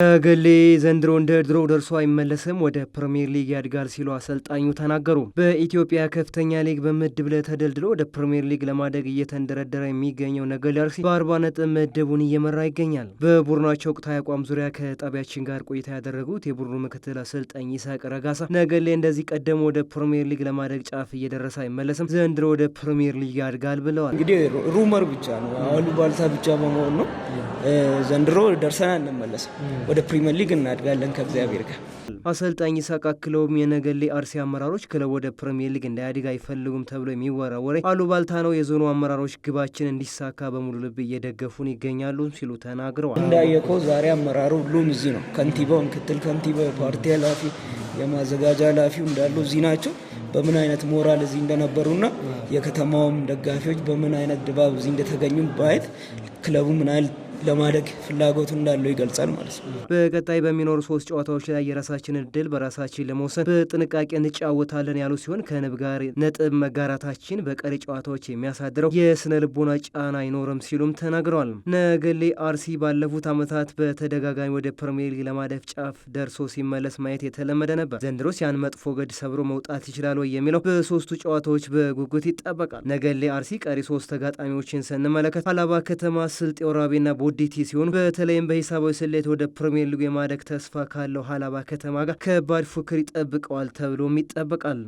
ነገሌ ዘንድሮ እንደ ድሮው ደርሶ አይመለስም፣ ወደ ፕሪሚየር ሊግ ያድጋል ሲሉ አሰልጣኙ ተናገሩ። በኢትዮጵያ ከፍተኛ ሊግ በምድብ ላይ ተደልድሎ ወደ ፕሪሚየር ሊግ ለማደግ እየተንደረደረ የሚገኘው ነገሌ አርሲ በ40 ነጥብ ምድቡን እየመራ ይገኛል። በቡድናቸው ወቅታዊ አቋም ዙሪያ ከጣቢያችን ጋር ቆይታ ያደረጉት የቡድኑ ምክትል አሰልጣኝ ይስሐቅ ረጋሳ ነገሌ እንደዚህ ቀደም ወደ ፕሪሚየር ሊግ ለማደግ ጫፍ እየደረሰ አይመለስም፣ ዘንድሮ ወደ ፕሪሚየር ሊግ ያድጋል ብለዋል። እንግዲህ ሩመር ብቻ ነው፣ አሉባልታ ብቻ በመሆን ነው። ዘንድሮ ደርሰን አንመለስም፣ ወደ ፕሪሚየር ሊግ እናድጋለን ከእግዚአብሔር ጋር። አሰልጣኝ ይስሐቅ አክለውም የነገሌ አርሲ አመራሮች ክለብ ወደ ፕሪሚየር ሊግ እንዳያድግ አይፈልጉም ተብሎ የሚወራ ወሬ አሉባልታ ነው። የዞኑ አመራሮች ግባችን እንዲሳካ በሙሉ ልብ እየደገፉን ይገኛሉ ሲሉ ተናግረዋል። እንዳየቀው ዛሬ አመራሩ ሁሉም እዚህ ነው። ከንቲባው፣ ምክትል ከንቲባ፣ የፓርቲ ኃላፊ፣ የማዘጋጃ ኃላፊው እንዳሉ እዚህ ናቸው። በምን አይነት ሞራል እዚህ እንደነበሩና የከተማውም ደጋፊዎች በምን አይነት ድባብ እዚህ እንደተገኙ ባየት ክለቡ ምን አይነት ለማደግ ፍላጎቱ እንዳለው ይገልጻል ማለት ነው። በቀጣይ በሚኖሩ 3 ጨዋታዎች ላይ የራሳችንን እድል በራሳችን ለመወሰን በጥንቃቄ እንጫወታለን ያሉ ሲሆን ከንብ ጋር ነጥብ መጋራታችን በቀሪ ጨዋታዎች የሚያሳድረው የስነ ልቦና ጫና አይኖርም ሲሉም ተናግረዋል። ነገሌ አርሲ ባለፉት ዓመታት በተደጋጋሚ ወደ ፕሪሚየር ሊግ ለማደግ ጫፍ ደርሶ ሲመለስ ማየት የተለመደ ነበር። ዘንድሮስ ያን መጥፎ ገድ ሰብሮ መውጣት ይችላል ወይ የሚለው በ3ቱ ጨዋታዎች በጉጉት ይጠበቃል። ነገሌ አርሲ ቀሪ 3 ተጋጣሚዎችን ስንመለከት ሀላባ ከተማ፣ ስልጤ ወራቤና ቦዲቲ ሲሆን በተለይም በሂሳባዊ ስሌት ወደ ፕሪሚየር ሊግ የማደግ ተስፋ ካለው ሀላባ ከተማ ጋር ከባድ ፉክክር ይጠብቀዋል ተብሎም ይጠበቃል።